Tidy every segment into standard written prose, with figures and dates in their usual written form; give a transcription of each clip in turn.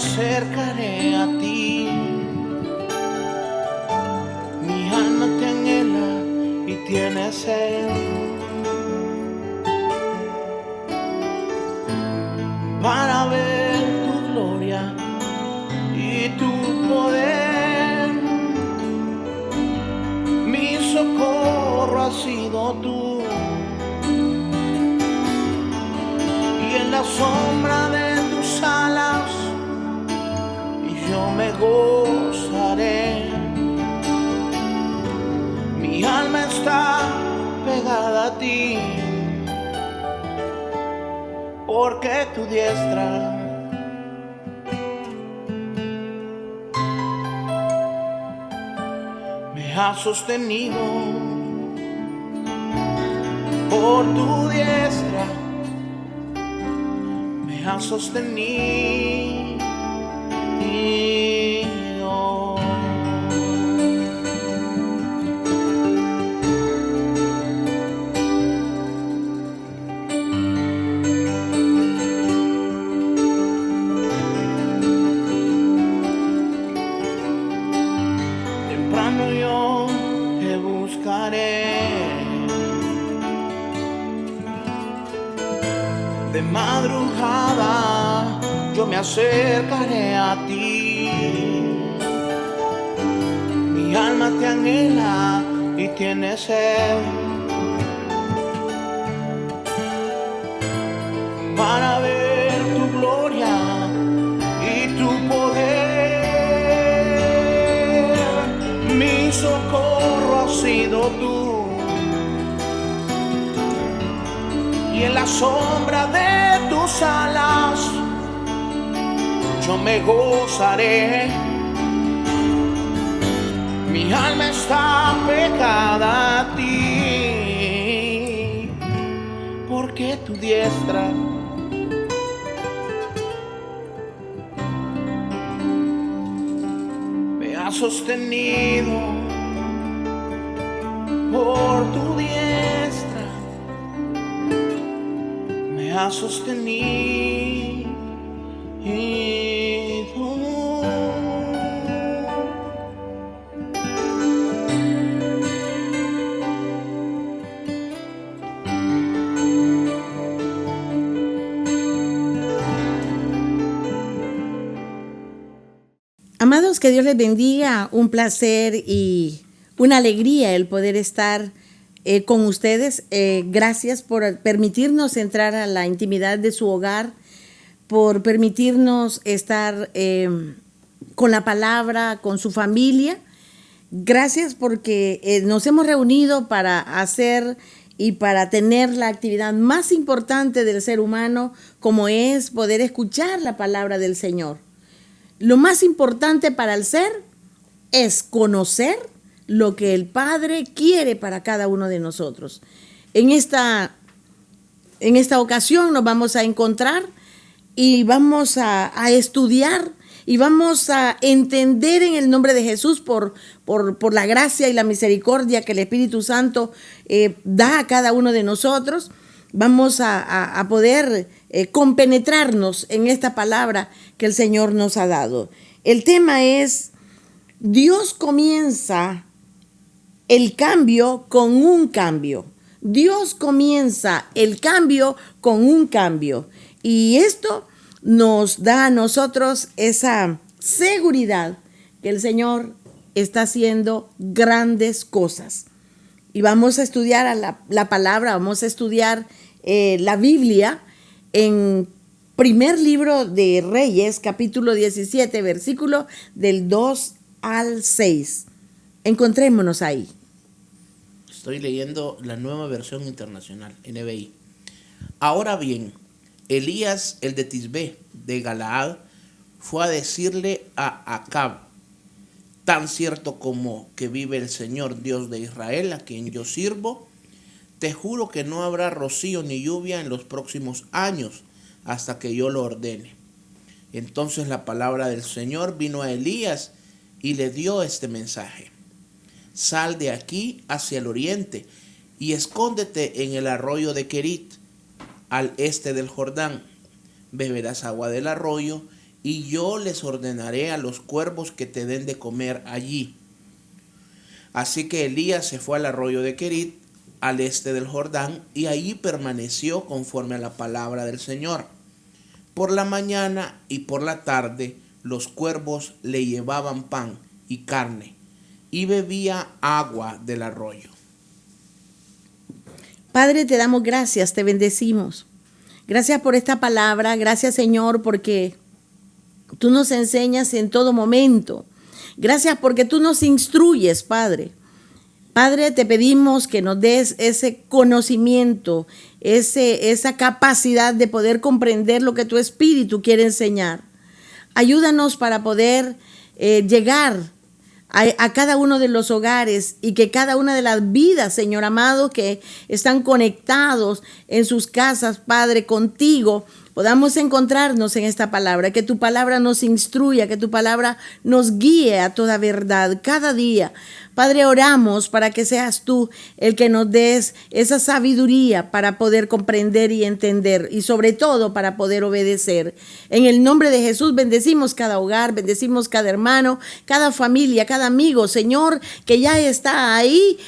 acercaré a ti. Mi alma te anhela y tiene sed. Para ver tu gloria y tu poder. Mi socorro has sido tú. Y en la sombra de tus alas yo me gozaré. Mi alma está pegada a ti, porque tu diestra me ha sostenido. Por tu diestra me ha sostenido. Temprano yo te buscaré, de madrugada yo me acercaré a ti. Mi alma te anhela y tiene sed, para ver tu gloria y tu poder. Mi socorro has sido tú, y en la sombra de tus alas yo me gozaré. Mi alma está pegada a ti, porque tu diestra me ha sostenido. Por tu diestra me ha sostenido. Amados, que Dios les bendiga. Un placer y una alegría el poder estar con ustedes. Gracias por permitirnos entrar a la intimidad de su hogar, por permitirnos estar con la palabra, con su familia. Gracias porque nos hemos reunido para hacer y para tener la actividad más importante del ser humano, como es poder escuchar la palabra del Señor. Lo más importante para el ser es conocer lo que el Padre quiere para cada uno de nosotros. En esta ocasión nos vamos a encontrar y vamos a estudiar y vamos a entender en el nombre de Jesús por la gracia y la misericordia que el Espíritu Santo da a cada uno de nosotros. Vamos a poder compenetrarnos en esta palabra que el Señor nos ha dado. El tema es: Dios comienza el cambio con un cambio. Dios comienza el cambio con un cambio. Y esto nos da a nosotros esa seguridad que el Señor está haciendo grandes cosas. Y vamos a estudiar la palabra, vamos a estudiar la Biblia en primer libro de Reyes, capítulo 17, versículo del 2 al 6. Encontrémonos ahí. Estoy leyendo la Nueva Versión Internacional, NBI. Ahora bien, Elías, el de Tisbé, de Galaad, fue a decirle a Acab: tan cierto como que vive el Señor Dios de Israel, a quien yo sirvo, te juro que no habrá rocío ni lluvia en los próximos años, hasta que yo lo ordene. Entonces la palabra del Señor vino a Elías y le dio este mensaje: sal de aquí hacia el oriente y escóndete en el arroyo de Querit, al este del Jordán. Beberás agua del arroyo y yo les ordenaré a los cuervos que te den de comer allí. Así que Elías se fue al arroyo de Querit, al este del Jordán, y allí permaneció conforme a la palabra del Señor. Por la mañana y por la tarde los cuervos le llevaban pan y carne, y bebía agua del arroyo. Padre, te damos gracias, te bendecimos. Gracias por esta palabra, gracias Señor porque tú nos enseñas en todo momento. Gracias porque tú nos instruyes, Padre. Padre, te pedimos que nos des ese conocimiento, esa capacidad de poder comprender lo que tu Espíritu quiere enseñar. Ayúdanos para poder llegar a cada uno de los hogares y que cada una de las vidas, Señor amado, que están conectados en sus casas, Padre, contigo, podamos encontrarnos en esta palabra, que tu palabra nos instruya, que tu palabra nos guíe a toda verdad cada día. Padre, oramos para que seas tú el que nos des esa sabiduría para poder comprender y entender y sobre todo para poder obedecer. En el nombre de Jesús bendecimos cada hogar, bendecimos cada hermano, cada familia, cada amigo, Señor, que ya está ahí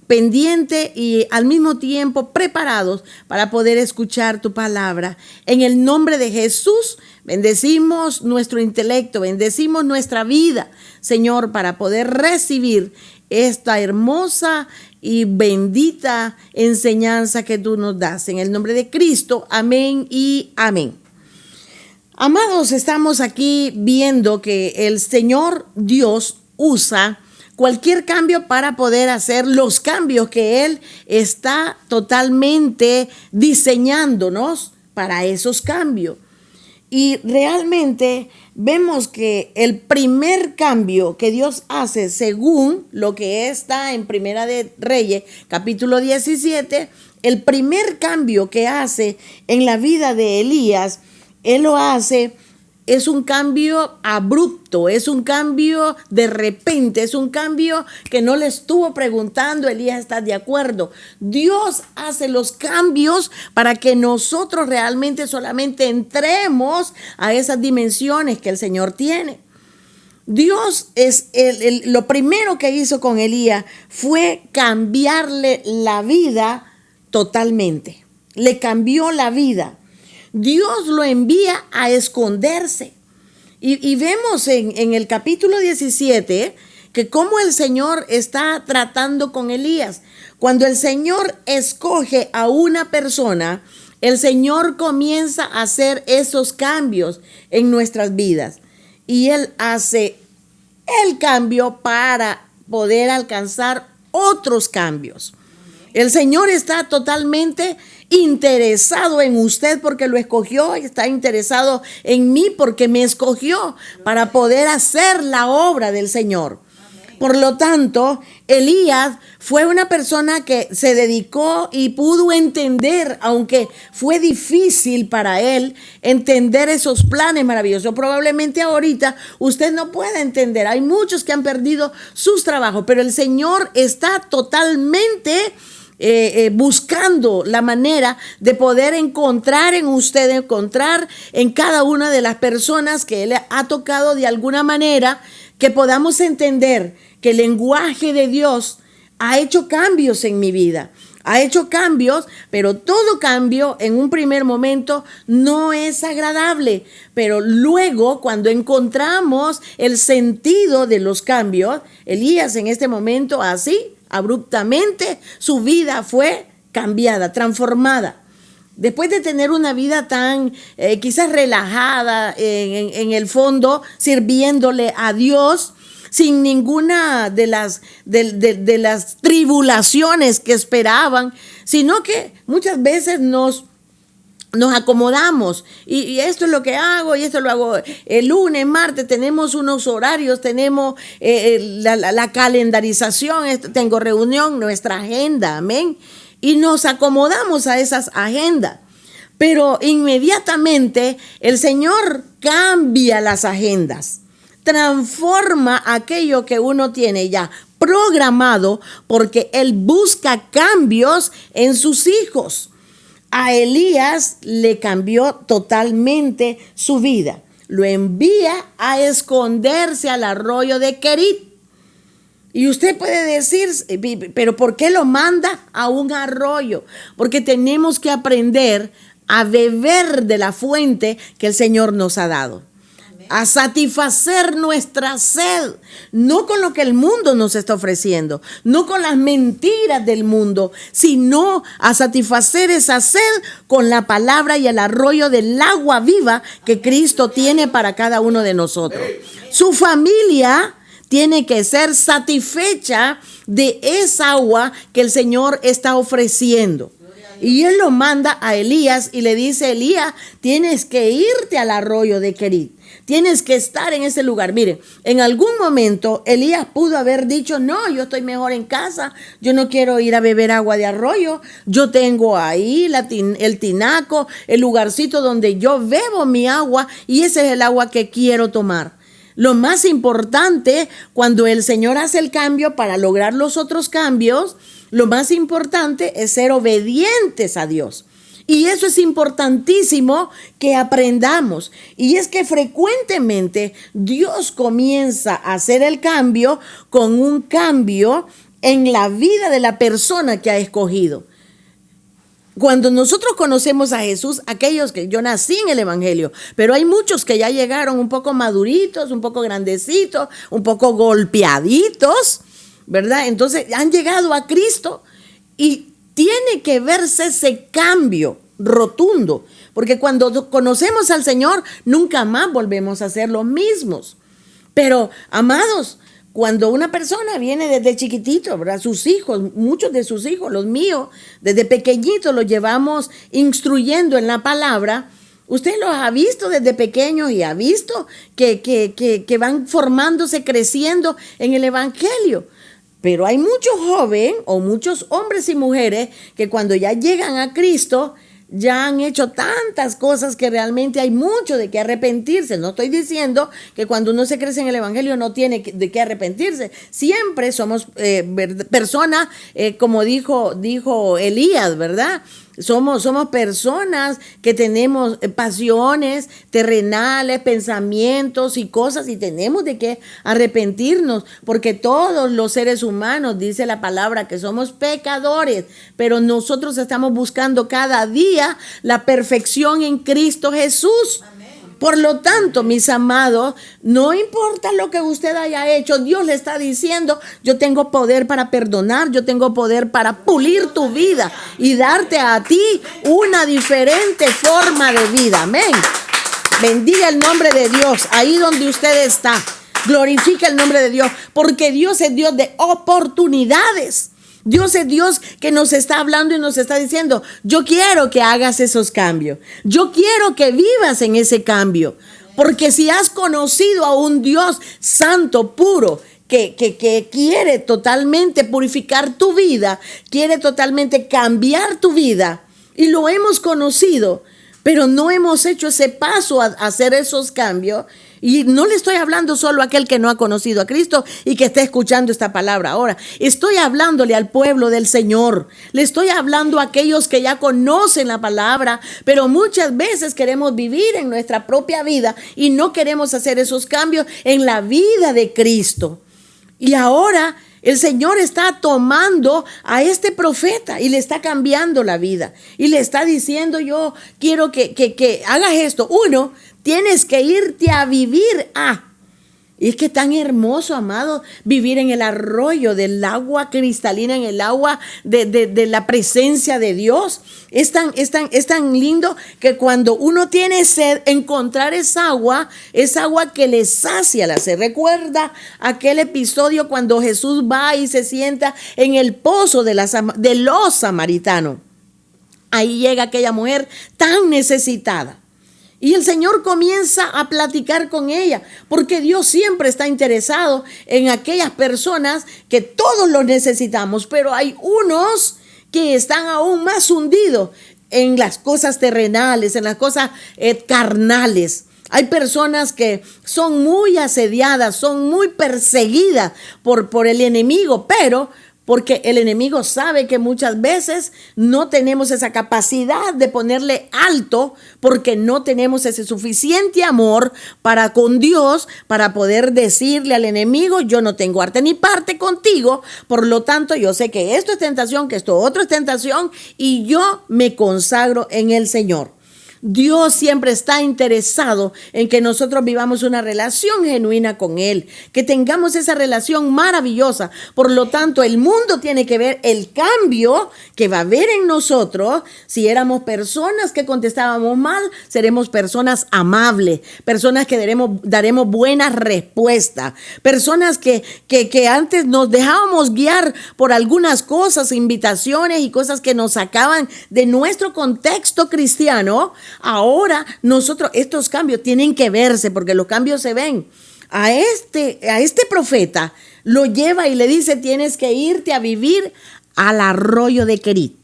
pendiente y al mismo tiempo preparados para poder escuchar tu palabra. En el nombre de Jesús, bendecimos nuestro intelecto, bendecimos nuestra vida, Señor, para poder recibir esta hermosa y bendita enseñanza que tú nos das. En el nombre de Cristo, amén y amén. Amados, estamos aquí viendo que el Señor Dios usa cualquier cambio para poder hacer los cambios que Él está totalmente diseñándonos para esos cambios. Y realmente vemos que el primer cambio que Dios hace, según lo que está en Primera de Reyes, capítulo 17, el primer cambio que hace en la vida de Elías, Él lo hace. Es un cambio abrupto, es un cambio de repente, es un cambio que no le estuvo preguntando, Elías está de acuerdo. Dios hace los cambios para que nosotros realmente solamente entremos a esas dimensiones que el Señor tiene. Dios es lo primero que hizo con Elías fue cambiarle la vida totalmente. Le cambió la vida. Dios lo envía a esconderse. Y vemos en el capítulo 17 que cómo el Señor está tratando con Elías. Cuando el Señor escoge a una persona, el Señor comienza a hacer esos cambios en nuestras vidas. Y Él hace el cambio para poder alcanzar otros cambios. El Señor está totalmente interesado en usted porque lo escogió, está interesado en mí porque me escogió para poder hacer la obra del Señor. Por lo tanto, Elías fue una persona que se dedicó y pudo entender, aunque fue difícil para él entender esos planes maravillosos. Probablemente ahorita usted no puede entender. Hay muchos que han perdido sus trabajos, pero el Señor está totalmente buscando la manera de poder encontrar en usted, encontrar en cada una de las personas que Él ha tocado de alguna manera, que podamos entender que el lenguaje de Dios ha hecho cambios en mi vida. Ha hecho cambios, pero todo cambio en un primer momento no es agradable. Pero luego, cuando encontramos el sentido de los cambios, Elías en este momento así, abruptamente, su vida fue cambiada, transformada. Después de tener una vida tan quizás relajada en el fondo, sirviéndole a Dios, sin ninguna de las tribulaciones que esperaban, sino que muchas veces nos acomodamos y esto es lo que hago y esto lo hago el lunes, martes, tenemos unos horarios, tenemos la calendarización, tengo reunión, nuestra agenda, amén, y nos acomodamos a esas agendas. Pero inmediatamente el Señor cambia las agendas, transforma aquello que uno tiene ya programado, porque Él busca cambios en sus hijos. A Elías le cambió totalmente su vida. lo envía a esconderse al arroyo de Querit. Y usted puede decir, pero ¿por qué lo manda a un arroyo? Porque tenemos que aprender a beber de la fuente que el Señor nos ha dado. A satisfacer nuestra sed, no con lo que el mundo nos está ofreciendo, no con las mentiras del mundo, sino a satisfacer esa sed con la palabra y el arroyo del agua viva que Cristo tiene para cada uno de nosotros. Su familia tiene que ser satisfecha de esa agua que el Señor está ofreciendo. Y él lo manda a Elías y le dice, Elías, tienes que irte al arroyo de Querit. Tienes que estar en ese lugar. Miren, en algún momento Elías pudo haber dicho, no, yo estoy mejor en casa, yo no quiero ir a beber agua de arroyo, yo tengo ahí el tinaco, el lugarcito donde yo bebo mi agua y ese es el agua que quiero tomar. Lo más importante, cuando el Señor hace el cambio para lograr los otros cambios, lo más importante es ser obedientes a Dios. Y eso es importantísimo que aprendamos. Y es que frecuentemente Dios comienza a hacer el cambio con un cambio en la vida de la persona que ha escogido. Cuando nosotros conocemos a Jesús, aquellos que yo nací en el Evangelio, pero hay muchos que ya llegaron un poco maduritos, un poco grandecitos, un poco golpeaditos, ¿verdad? Entonces han llegado a Cristo y tiene que verse ese cambio rotundo, porque cuando conocemos al Señor, nunca más volvemos a ser los mismos. Pero, amados, cuando una persona viene desde chiquitito, ¿verdad? Sus hijos, muchos de sus hijos, los míos, desde pequeñitos los llevamos instruyendo en la palabra. Usted los ha visto desde pequeños y ha visto que van formándose, creciendo en el Evangelio. Pero hay muchos jóvenes o muchos hombres y mujeres que cuando ya llegan a Cristo ya han hecho tantas cosas que realmente hay mucho de qué arrepentirse. No estoy diciendo que cuando uno se crece en el Evangelio no tiene de qué arrepentirse. Siempre somos personas, como dijo Elías, ¿verdad? Somos personas que tenemos pasiones terrenales, pensamientos y cosas, y tenemos de qué arrepentirnos, porque todos los seres humanos, dice la palabra, que somos pecadores, pero nosotros estamos buscando cada día la perfección en Cristo Jesús. Por lo tanto, mis amados, no importa lo que usted haya hecho, Dios le está diciendo, yo tengo poder para perdonar, yo tengo poder para pulir tu vida y darte a ti una diferente forma de vida. Amén. Bendiga el nombre de Dios ahí donde usted está. Glorifica el nombre de Dios, porque Dios es Dios de oportunidades. Dios es Dios que nos está hablando y nos está diciendo, yo quiero que hagas esos cambios. Yo quiero que vivas en ese cambio. Porque si has conocido a un Dios santo, puro, que quiere totalmente purificar tu vida, quiere totalmente cambiar tu vida, y lo hemos conocido, pero no hemos hecho ese paso a hacer esos cambios. Y no le estoy hablando solo a aquel que no ha conocido a Cristo y que está escuchando esta palabra ahora. Estoy hablándole al pueblo del Señor. Le estoy hablando a aquellos que ya conocen la palabra, pero muchas veces queremos vivir en nuestra propia vida y no queremos hacer esos cambios en la vida de Cristo. Y ahora el Señor está tomando a este profeta y le está cambiando la vida. Y le está diciendo, yo quiero que hagas esto. Uno, tienes que irte a vivir a. Y es que tan hermoso, amado, vivir en el arroyo del agua cristalina, en el agua de la presencia de Dios. Es tan lindo que cuando uno tiene sed, encontrar esa agua que le sacia la sed. Recuerda aquel episodio cuando Jesús va y se sienta en el pozo de los samaritanos. Ahí llega aquella mujer tan necesitada. Y el Señor comienza a platicar con ella, porque Dios siempre está interesado en aquellas personas que todos los necesitamos, pero hay unos que están aún más hundidos en las cosas terrenales, en las cosas carnales. Hay personas que son muy asediadas, son muy perseguidas por el enemigo, pero porque el enemigo sabe que muchas veces no tenemos esa capacidad de ponerle alto porque no tenemos ese suficiente amor para con Dios para poder decirle al enemigo: yo no tengo arte ni parte contigo, por lo tanto yo sé que esto es tentación, que esto otro es tentación y yo me consagro en el Señor. Dios siempre está interesado en que nosotros vivamos una relación genuina con Él, que tengamos esa relación maravillosa. Por lo tanto, el mundo tiene que ver el cambio que va a haber en nosotros. Si éramos personas que contestábamos mal, seremos personas amables, personas que daremos buenas respuestas, personas que antes nos dejábamos guiar por algunas cosas, invitaciones y cosas que nos sacaban de nuestro contexto cristiano. Ahora nosotros, estos cambios tienen que verse porque los cambios se ven. A este profeta lo lleva y le dice: tienes que irte a vivir al arroyo de Querit.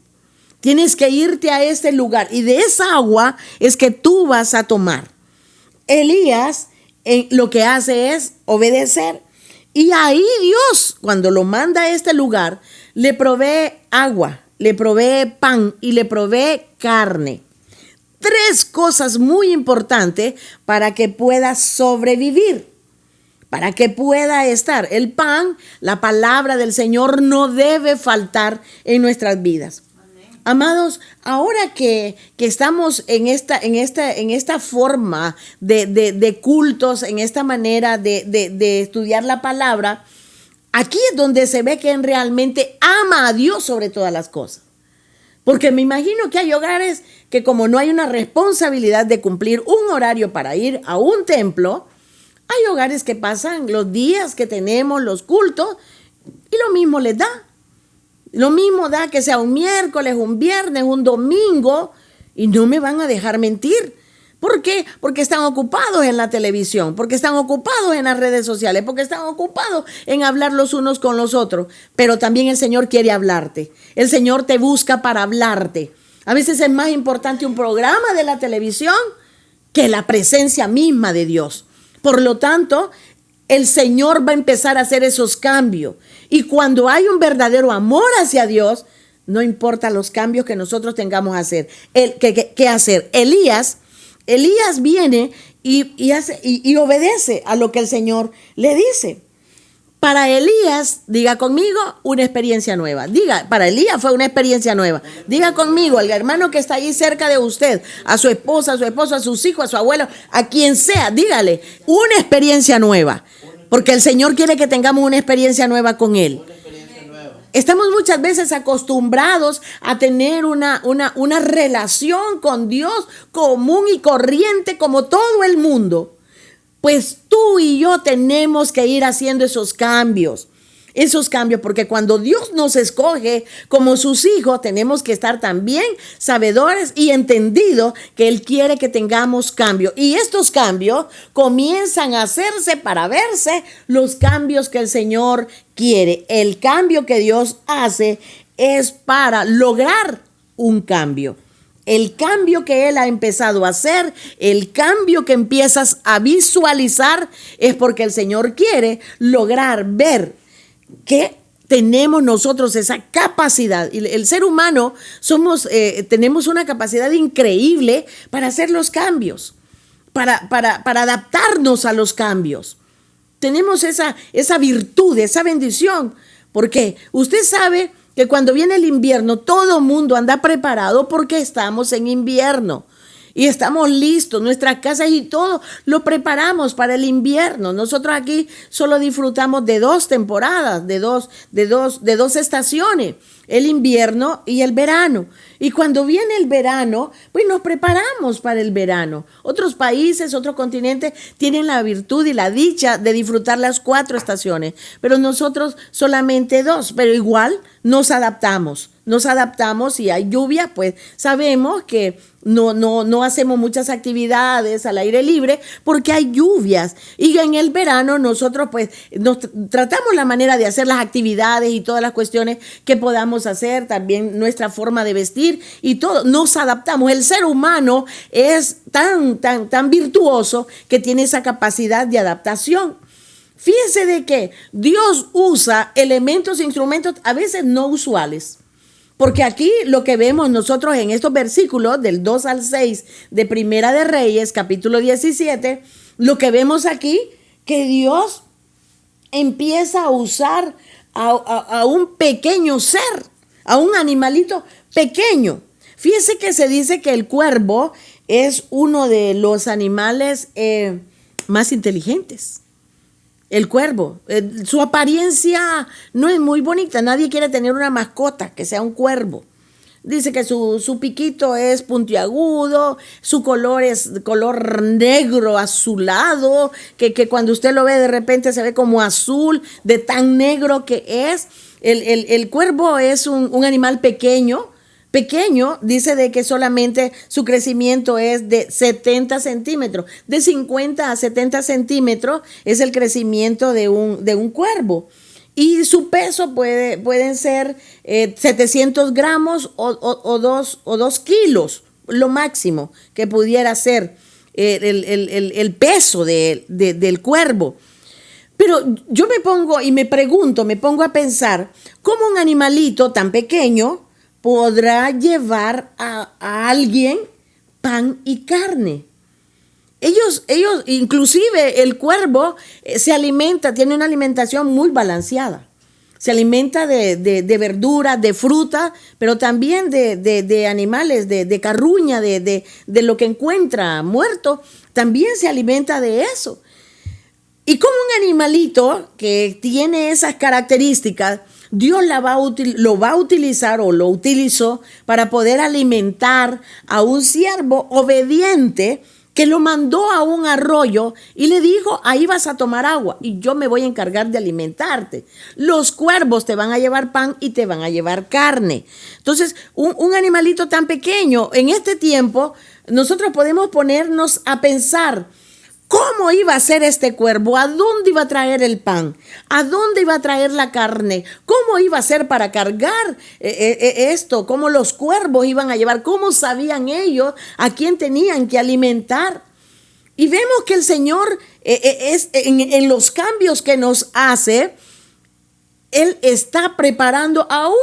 Tienes que irte a este lugar y de esa agua es que tú vas a tomar. Elías lo que hace es obedecer. Y ahí Dios, cuando lo manda a este lugar, le provee agua, le provee pan y le provee carne. 3 cosas muy importantes para que pueda sobrevivir, para que pueda estar. El pan, la palabra del Señor, no debe faltar en nuestras vidas. Amén. Amados, ahora que estamos en esta forma de cultos, en esta manera de estudiar la palabra, aquí es donde se ve que realmente ama a Dios sobre todas las cosas. Porque me imagino que hay hogares que, como no hay una responsabilidad de cumplir un horario para ir a un templo, hay hogares que pasan los días que tenemos los cultos y lo mismo les da. Lo mismo da que sea un miércoles, un viernes, un domingo, y no me van a dejar mentir. ¿Por qué? Porque están ocupados en la televisión, porque están ocupados en las redes sociales, porque están ocupados en hablar los unos con los otros. Pero también el Señor quiere hablarte. El Señor te busca para hablarte. A veces es más importante un programa de la televisión que la presencia misma de Dios. Por lo tanto, el Señor va a empezar a hacer esos cambios. Y cuando hay un verdadero amor hacia Dios, no importa los cambios que nosotros tengamos que hacer. Elías viene y obedece a lo que el Señor le dice. Para Elías, diga conmigo, una experiencia nueva. Para Elías fue una experiencia nueva. Diga conmigo, al hermano que está ahí cerca de usted, a su esposa, a su esposo, a sus hijos, a su abuelo, a quien sea, dígale, una experiencia nueva. Porque el Señor quiere que tengamos una experiencia nueva con Él. Estamos muchas veces acostumbrados a tener una relación con Dios común y corriente como todo el mundo. Pues tú y yo tenemos que ir haciendo esos cambios, porque cuando Dios nos escoge como sus hijos, tenemos que estar también sabedores y entendidos que Él quiere que tengamos cambios. Y estos cambios comienzan a hacerse para verse los cambios que el Señor quiere. El cambio que Dios hace es para lograr un cambio. El cambio que Él ha empezado a hacer, el cambio que empiezas a visualizar, es porque el Señor quiere lograr ver que tenemos nosotros esa capacidad. Y el ser humano tenemos una capacidad increíble para hacer los cambios, para adaptarnos a los cambios. Tenemos esa virtud, esa bendición, porque usted sabe que cuando viene el invierno todo el mundo anda preparado porque estamos en invierno. Y estamos listos, nuestras casas y todo lo preparamos para el invierno. Nosotros aquí solo disfrutamos de 2 temporadas, de dos estaciones, el invierno y el verano. Y cuando viene el verano, pues nos preparamos para el verano. Otros países, otros continentes tienen la virtud y la dicha de disfrutar las 4 estaciones, pero nosotros solamente 2, pero igual nos adaptamos. Si hay lluvia, pues sabemos que no hacemos muchas actividades al aire libre porque hay lluvias. Y en el verano nosotros pues nos tratamos la manera de hacer las actividades y todas las cuestiones que podamos hacer, también nuestra forma de vestir y todo. Nos adaptamos. El ser humano es tan virtuoso que tiene esa capacidad de adaptación. Fíjese de que Dios usa elementos e instrumentos a veces no usuales. Porque aquí lo que vemos nosotros en estos versículos del 2 al 6 de Primera de Reyes, capítulo 17, lo que vemos aquí, que Dios empieza a usar a un pequeño ser, a un animalito pequeño. Fíjese que se dice que el cuervo es uno de los animales más inteligentes. El cuervo, su apariencia no es muy bonita. Nadie quiere tener una mascota que sea un cuervo. Dice que su piquito es puntiagudo, su color es color negro azulado, que cuando usted lo ve de repente se ve como azul, de tan negro que es. El cuervo es un animal pequeño, dice de que solamente su crecimiento es de 70 centímetros. De 50 a 70 centímetros es el crecimiento de un cuervo. Y su peso pueden ser 700 gramos o 2 kilos, lo máximo que pudiera ser el peso del cuervo. Pero yo me pongo a pensar, ¿cómo un animalito tan pequeño podrá llevar a alguien pan y carne? Ellos, inclusive el cuervo se alimenta, tiene una alimentación muy balanceada. Se alimenta de verduras, de fruta, pero también de animales, de carruña, de lo que encuentra muerto. También se alimenta de eso. Y como un animalito que tiene esas características, Dios lo va a utilizar o lo utilizó para poder alimentar a un siervo obediente que lo mandó a un arroyo y le dijo, ahí vas a tomar agua y yo me voy a encargar de alimentarte. Los cuervos te van a llevar pan y te van a llevar carne. Entonces, un animalito tan pequeño, en este tiempo, nosotros podemos ponernos a pensar, ¿cómo iba a ser este cuervo? ¿A dónde iba a traer el pan? ¿A dónde iba a traer la carne? ¿Cómo iba a ser para cargar esto? ¿Cómo los cuervos iban a llevar? ¿Cómo sabían ellos a quién tenían que alimentar? Y vemos que el Señor en los cambios que nos hace, Él está preparando aún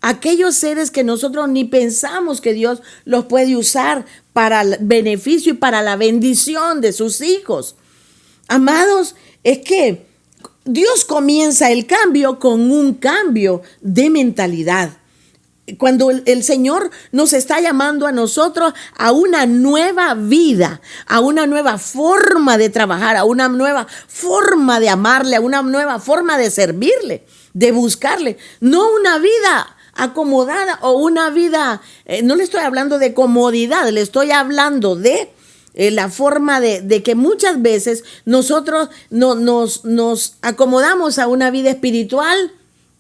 aquellos seres que nosotros ni pensamos que Dios los puede usar para el beneficio y para la bendición de sus hijos. Amados, es que Dios comienza el cambio con un cambio de mentalidad. Cuando el Señor nos está llamando a nosotros a una nueva vida, a una nueva forma de trabajar, a una nueva forma de amarle, a una nueva forma de servirle, de buscarle, no una vida acomodada o una vida, no le estoy hablando de comodidad, le estoy hablando de la forma de que muchas veces nosotros nos acomodamos a una vida espiritual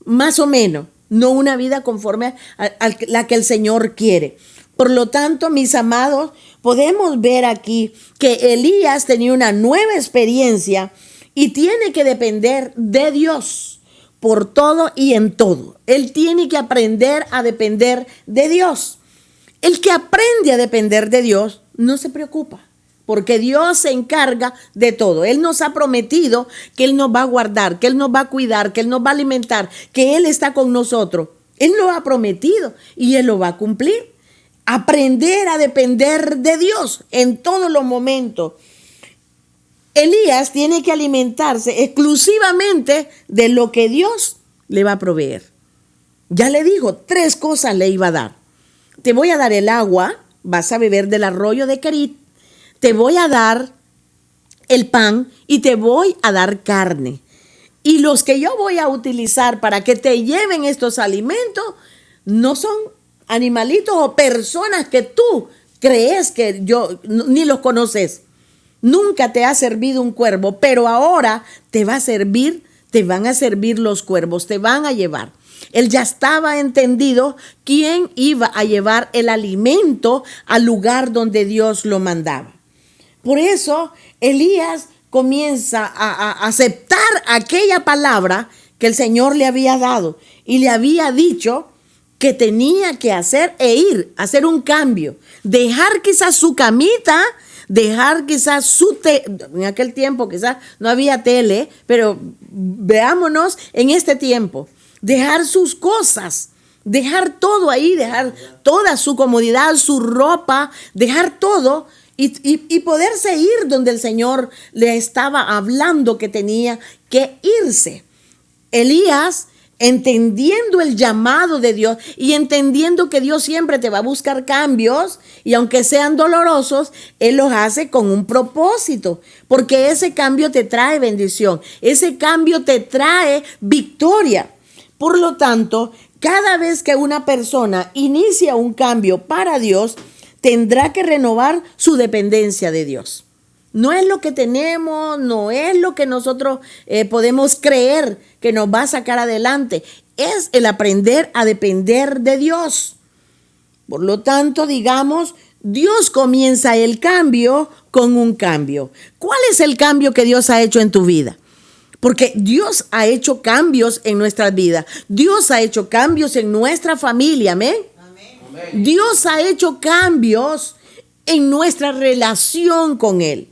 más o menos, no una vida conforme a la que el Señor quiere. Por lo tanto, mis amados, podemos ver aquí que Elías tenía una nueva experiencia y tiene que depender de Dios por todo y en todo. Él tiene que aprender a depender de Dios. El que aprende a depender de Dios no se preocupa, porque Dios se encarga de todo. Él nos ha prometido que Él nos va a guardar, que Él nos va a cuidar, que Él nos va a alimentar, que Él está con nosotros. Él lo ha prometido y Él lo va a cumplir. Aprender a depender de Dios en todos los momentos. Elías tiene que alimentarse exclusivamente de lo que Dios le va a proveer. Ya le dijo, 3 cosas le iba a dar. Te voy a dar el agua, vas a beber del arroyo de Kerit, te voy a dar el pan y te voy a dar carne. Y los que yo voy a utilizar para que te lleven estos alimentos no son animalitos o personas que tú crees que yo ni los conoces. Nunca te ha servido un cuervo, pero ahora te van a servir los cuervos, te van a llevar. Él ya estaba entendido quién iba a llevar el alimento al lugar donde Dios lo mandaba. Por eso Elías comienza a aceptar aquella palabra que el Señor le había dado y le había dicho que tenía que hacer hacer un cambio, dejar quizás su camita, dejar quizás en aquel tiempo quizás no había tele, pero veámonos en este tiempo, dejar sus cosas, dejar todo ahí, dejar toda su comodidad, su ropa, dejar todo y poderse ir donde el Señor le estaba hablando que tenía que irse. Elías, entendiendo el llamado de Dios y entendiendo que Dios siempre te va a buscar cambios, y aunque sean dolorosos, Él los hace con un propósito, porque ese cambio te trae bendición, ese cambio te trae victoria. Por lo tanto, cada vez que una persona inicia un cambio para Dios, tendrá que renovar su dependencia de Dios. No es lo que tenemos, no es lo que nosotros podemos creer que nos va a sacar adelante. Es el aprender a depender de Dios. Por lo tanto, digamos, Dios comienza el cambio con un cambio. ¿Cuál es el cambio que Dios ha hecho en tu vida? Porque Dios ha hecho cambios en nuestras vidas. Dios ha hecho cambios en nuestra familia. Amén. Dios ha hecho cambios en nuestra relación con Él.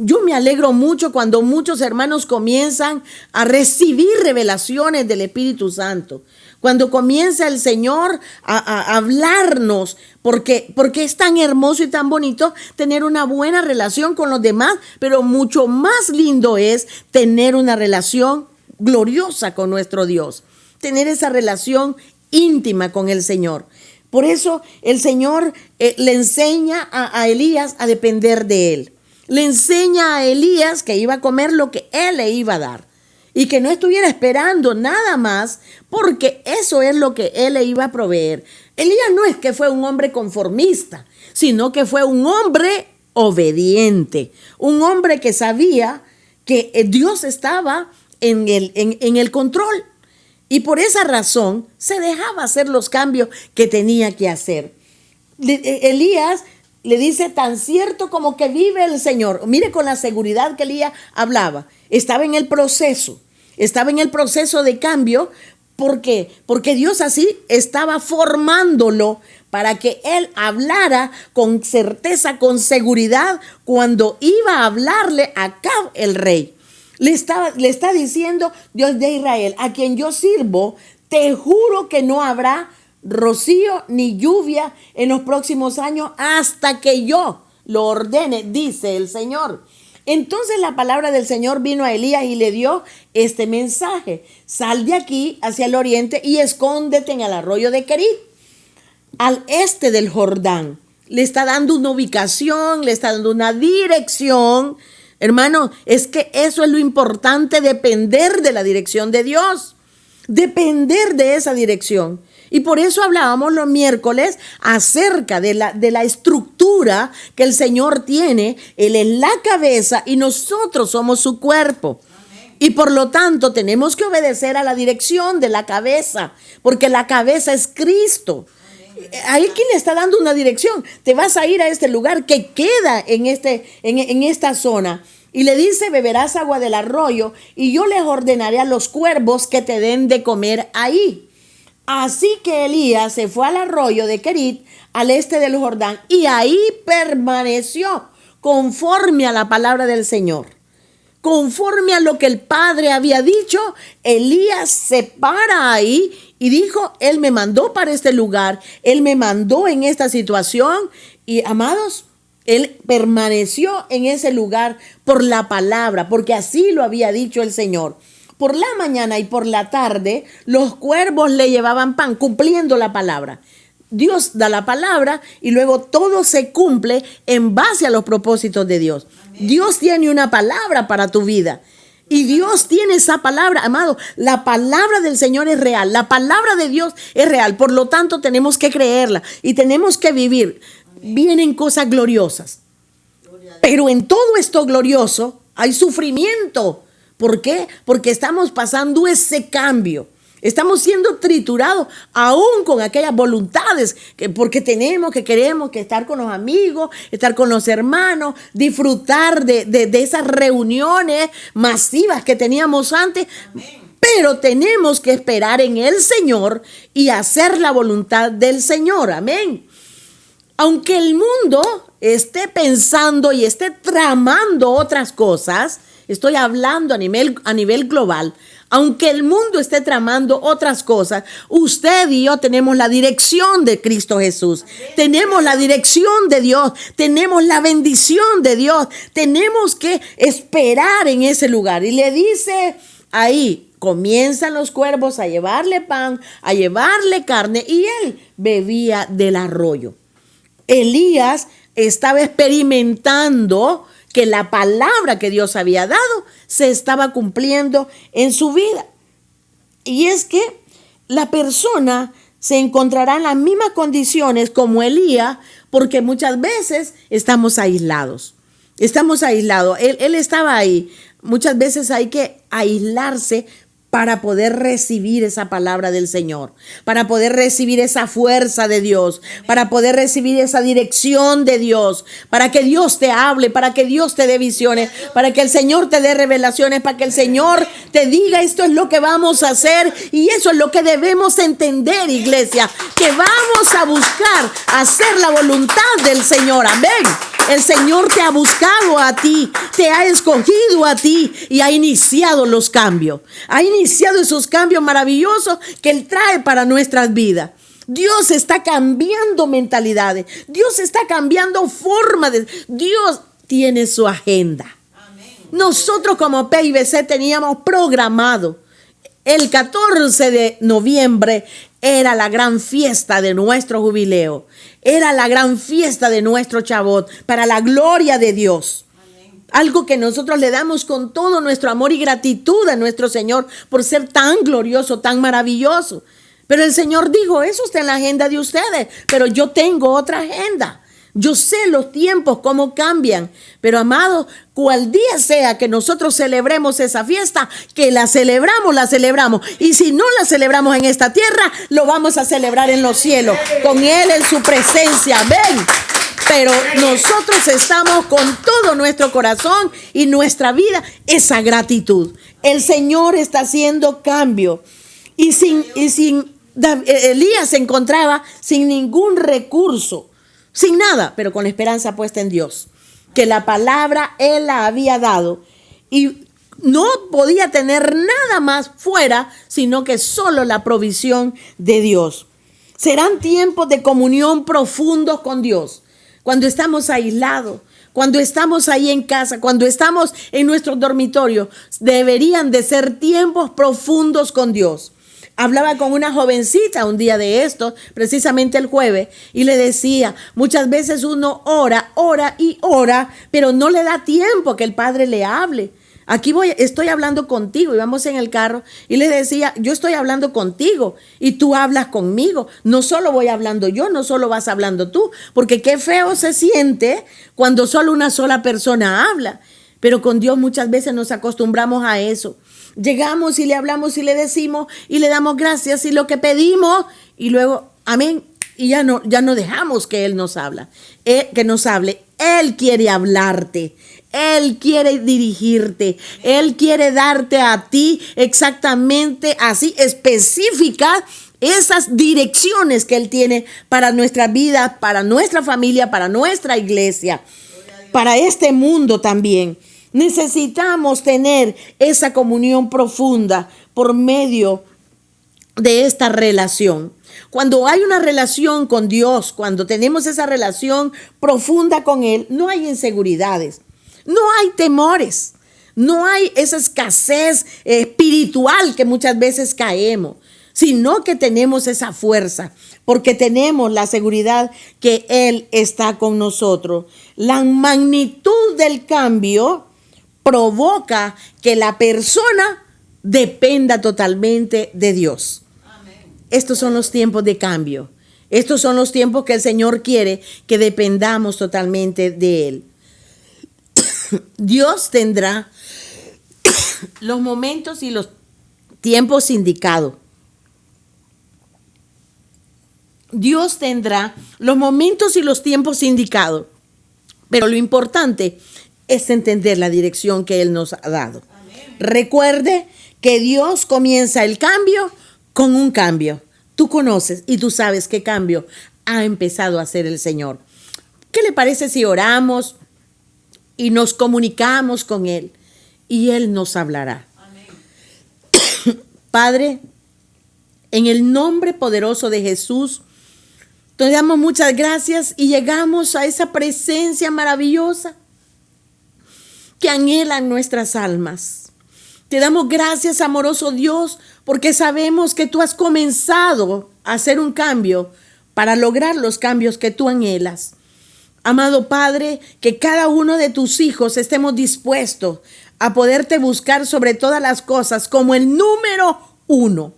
Yo me alegro mucho cuando muchos hermanos comienzan a recibir revelaciones del Espíritu Santo. Cuando comienza el Señor a hablarnos, porque es tan hermoso y tan bonito tener una buena relación con los demás, pero mucho más lindo es tener una relación gloriosa con nuestro Dios, tener esa relación íntima con el Señor. Por eso el Señor le enseña a Elías a depender de Él. Le enseña a Elías que iba a comer lo que Él le iba a dar y que no estuviera esperando nada más, porque eso es lo que Él le iba a proveer. Elías no es que fue un hombre conformista, sino que fue un hombre obediente, un hombre que sabía que Dios estaba en el control. Y por esa razón se dejaba hacer los cambios que tenía que hacer. Elías le dice, tan cierto como que vive el Señor. Mire con la seguridad que Elías hablaba. Estaba en el proceso de cambio. ¿Por qué? Porque Dios así estaba formándolo para que él hablara con certeza, con seguridad, cuando iba a hablarle a Acab el rey. Le está diciendo, Dios de Israel, a quien yo sirvo, te juro que no habrá rocío ni lluvia en los próximos años hasta que yo lo ordene, dice el Señor. Entonces la palabra del Señor vino a Elías y le dio este mensaje: sal de aquí hacia el oriente y escóndete en el arroyo de Querit, al este del Jordán. Le está dando una ubicación, le está dando una dirección. Hermano, es que eso es lo importante, depender de la dirección de Dios, depender de esa dirección. Y por eso hablábamos los miércoles acerca de la estructura que el Señor tiene. Él es la cabeza y nosotros somos su cuerpo. Amén. Y por lo tanto tenemos que obedecer a la dirección de la cabeza, porque la cabeza es Cristo. Ahí quien le está dando una dirección: te vas a ir a este lugar que queda en esta zona. Y le dice: beberás agua del arroyo y yo les ordenaré a los cuervos que te den de comer ahí. Así que Elías se fue al arroyo de Querit, al este del Jordán, y ahí permaneció conforme a la palabra del Señor. Conforme a lo que el Padre había dicho, Elías se para ahí y dijo: Él me mandó para este lugar, Él me mandó en esta situación. Y amados, él permaneció en ese lugar por la palabra, porque así lo había dicho el Señor. Por la mañana y por la tarde, los cuervos le llevaban pan, cumpliendo la palabra. Dios da la palabra y luego todo se cumple en base a los propósitos de Dios. Amén. Dios tiene una palabra para tu vida. Y Dios tiene esa palabra, amado. La palabra del Señor es real. La palabra de Dios es real. Por lo tanto, tenemos que creerla y tenemos que vivir. Amén. Vienen cosas gloriosas. Pero en todo esto glorioso hay sufrimiento. ¿Por qué? Porque estamos pasando ese cambio. Estamos siendo triturados aún con aquellas voluntades porque queremos que estar con los amigos, estar con los hermanos, disfrutar de esas reuniones masivas que teníamos antes. Amén. Pero tenemos que esperar en el Señor y hacer la voluntad del Señor. Amén. Aunque el mundo esté pensando y esté tramando otras cosas, estoy hablando a nivel global, aunque el mundo esté tramando otras cosas, usted y yo tenemos la dirección de Cristo Jesús. Tenemos la dirección de Dios. Tenemos la bendición de Dios. Tenemos que esperar en ese lugar. Y le dice ahí, comienzan los cuervos a llevarle pan, a llevarle carne, y él bebía del arroyo. Elías estaba experimentando que la palabra que Dios había dado se estaba cumpliendo en su vida. Y es que la persona se encontrará en las mismas condiciones como Elías, porque muchas veces estamos aislados. Estamos aislados. Él estaba ahí. Muchas veces hay que aislarse para poder recibir esa palabra del Señor, para poder recibir esa fuerza de Dios, para poder recibir esa dirección de Dios, para que Dios te hable, para que Dios te dé visiones, para que el Señor te dé revelaciones, para que el Señor te diga esto es lo que vamos a hacer, y eso es lo que debemos entender, iglesia, que vamos a buscar hacer la voluntad del Señor. Amén. El Señor te ha buscado a ti, te ha escogido a ti y ha iniciado los cambios. Ha iniciado esos cambios maravillosos que Él trae para nuestras vidas. Dios está cambiando mentalidades. Dios está cambiando formas. Dios tiene su agenda. Nosotros como PIBC teníamos programado el 14 de noviembre era la gran fiesta de nuestro jubileo. Era la gran fiesta de nuestro Chabot para la gloria de Dios. Amén. Algo que nosotros le damos con todo nuestro amor y gratitud a nuestro Señor por ser tan glorioso, tan maravilloso. Pero el Señor dijo, eso está en la agenda de ustedes, pero yo tengo otra agenda. Yo sé los tiempos, cómo cambian. Pero, amado, cual día sea que nosotros celebremos esa fiesta, que la celebramos, la celebramos. Y si no la celebramos en esta tierra, lo vamos a celebrar en los cielos, con Él en su presencia. Ven. Pero nosotros estamos con todo nuestro corazón y nuestra vida, esa gratitud. El Señor está haciendo cambio. Elías se encontraba sin ningún recurso, sin nada, pero con la esperanza puesta en Dios, que la palabra Él la había dado y no podía tener nada más fuera, sino que solo la provisión de Dios. Serán tiempos de comunión profundos con Dios, cuando estamos aislados, cuando estamos ahí en casa, cuando estamos en nuestro dormitorio. Deberían de ser tiempos profundos con Dios. Hablaba con una jovencita un día de esto, precisamente el jueves, y le decía, muchas veces uno ora, pero no le da tiempo que el Padre le hable. Estoy hablando contigo, y vamos en el carro, y le decía, yo estoy hablando contigo, y tú hablas conmigo. No solo voy hablando yo, no solo vas hablando tú, porque qué feo se siente cuando solo una sola persona habla. Pero con Dios muchas veces nos acostumbramos a eso. Llegamos y le hablamos y le decimos y le damos gracias y lo que pedimos y luego, amén, y ya no dejamos que Él nos hable. Él quiere hablarte, Él quiere dirigirte, Él quiere darte a ti exactamente así, específicas, esas direcciones que Él tiene para nuestra vida, para nuestra familia, para nuestra iglesia, para este mundo también. Necesitamos tener esa comunión profunda por medio de esta relación. Cuando hay una relación con Dios, cuando tenemos esa relación profunda con Él, no hay inseguridades, no hay temores, no hay esa escasez espiritual que muchas veces caemos, sino que tenemos esa fuerza, porque tenemos la seguridad que Él está con nosotros. La magnitud del cambio provoca que la persona dependa totalmente de Dios. Amén. Estos son los tiempos de cambio. Estos son los tiempos que el Señor quiere que dependamos totalmente de Él. Dios tendrá los momentos y los tiempos indicados. Dios tendrá los momentos y los tiempos indicados. Pero lo importante es entender la dirección que Él nos ha dado. Amén. Recuerde que Dios comienza el cambio con un cambio. Tú conoces y tú sabes qué cambio ha empezado a hacer el Señor. ¿Qué le parece si oramos y nos comunicamos con Él y Él nos hablará? Amén. Padre, en el nombre poderoso de Jesús, te damos muchas gracias y llegamos a esa presencia maravillosa que anhelan nuestras almas. Te damos gracias, amoroso Dios, porque sabemos que tú has comenzado a hacer un cambio para lograr los cambios que tú anhelas. Amado Padre, que cada uno de tus hijos estemos dispuestos a poderte buscar sobre todas las cosas como el número 1.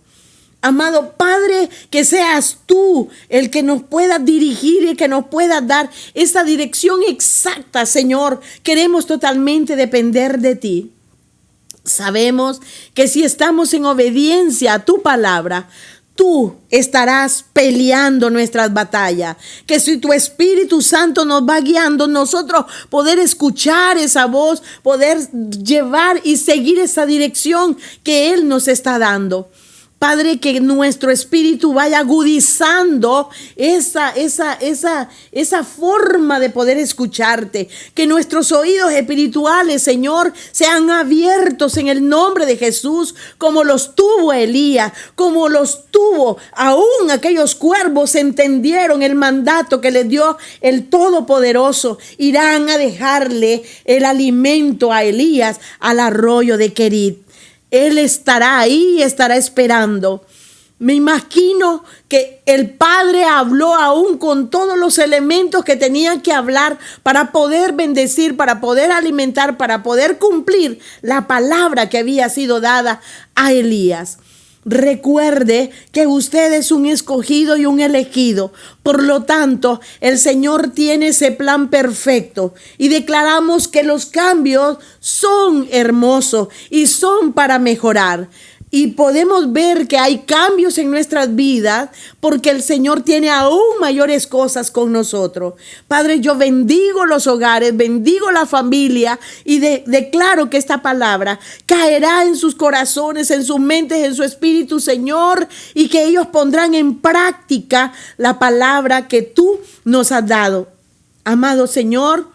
Amado Padre, que seas tú el que nos pueda dirigir y que nos pueda dar esa dirección exacta, Señor. Queremos totalmente depender de ti. Sabemos que si estamos en obediencia a tu palabra, tú estarás peleando nuestras batallas. Que si tu Espíritu Santo nos va guiando, nosotros poder escuchar esa voz, poder llevar y seguir esa dirección que Él nos está dando. Padre, que nuestro espíritu vaya agudizando esa forma de poder escucharte. Que nuestros oídos espirituales, Señor, sean abiertos en el nombre de Jesús, como los tuvo Elías, como los tuvo aún aquellos cuervos. Entendieron el mandato que les dio el Todopoderoso. Irán a dejarle el alimento a Elías al arroyo de Querit. Él estará ahí, estará esperando. Me imagino que el Padre habló aún con todos los elementos que tenían que hablar para poder bendecir, para poder alimentar, para poder cumplir la palabra que había sido dada a Elías. Recuerde que usted es un escogido y un elegido. Por lo tanto, el Señor tiene ese plan perfecto y declaramos que los cambios son hermosos y son para mejorar. Y podemos ver que hay cambios en nuestras vidas porque el Señor tiene aún mayores cosas con nosotros. Padre, yo bendigo los hogares, bendigo la familia y declaro que esta palabra caerá en sus corazones, en sus mentes, en su espíritu, Señor, y que ellos pondrán en práctica la palabra que tú nos has dado. Amado Señor,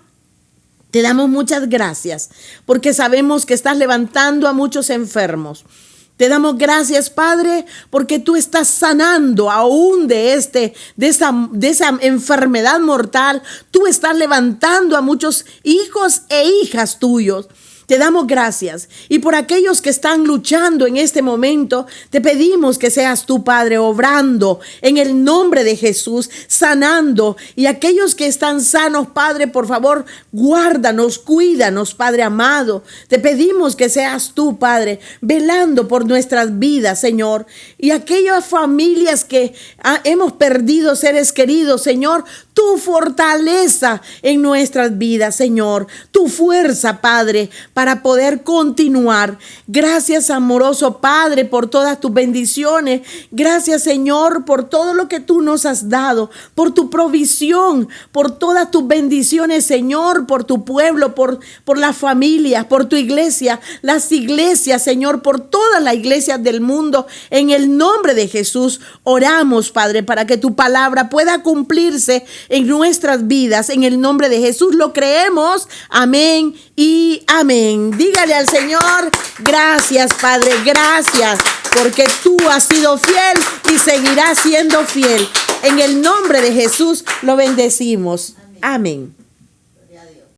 te damos muchas gracias porque sabemos que estás levantando a muchos enfermos. Te damos gracias, Padre, porque tú estás sanando aún de esa enfermedad mortal. Tú estás levantando a muchos hijos e hijas tuyos. Te damos gracias. Y por aquellos que están luchando en este momento, te pedimos que seas tú, Padre, obrando en el nombre de Jesús, sanando. Y aquellos que están sanos, Padre, por favor, guárdanos, cuídanos, Padre amado. Te pedimos que seas tú, Padre, velando por nuestras vidas, Señor. Y aquellas familias que hemos perdido seres queridos, Señor, tu fortaleza en nuestras vidas, Señor. Tu fuerza, Padre, para poder continuar. Gracias, amoroso Padre, por todas tus bendiciones. Gracias, Señor, por todo lo que tú nos has dado, por tu provisión, por todas tus bendiciones, Señor, por tu pueblo, por las familias, por tu iglesia, las iglesias, Señor, por todas las iglesias del mundo. En el nombre de Jesús oramos, Padre, para que tu palabra pueda cumplirse en nuestras vidas. En el nombre de Jesús lo creemos. Amén y amén. Dígale al Señor, gracias, Padre, gracias, porque tú has sido fiel y seguirás siendo fiel. En el nombre de Jesús lo bendecimos. Amén.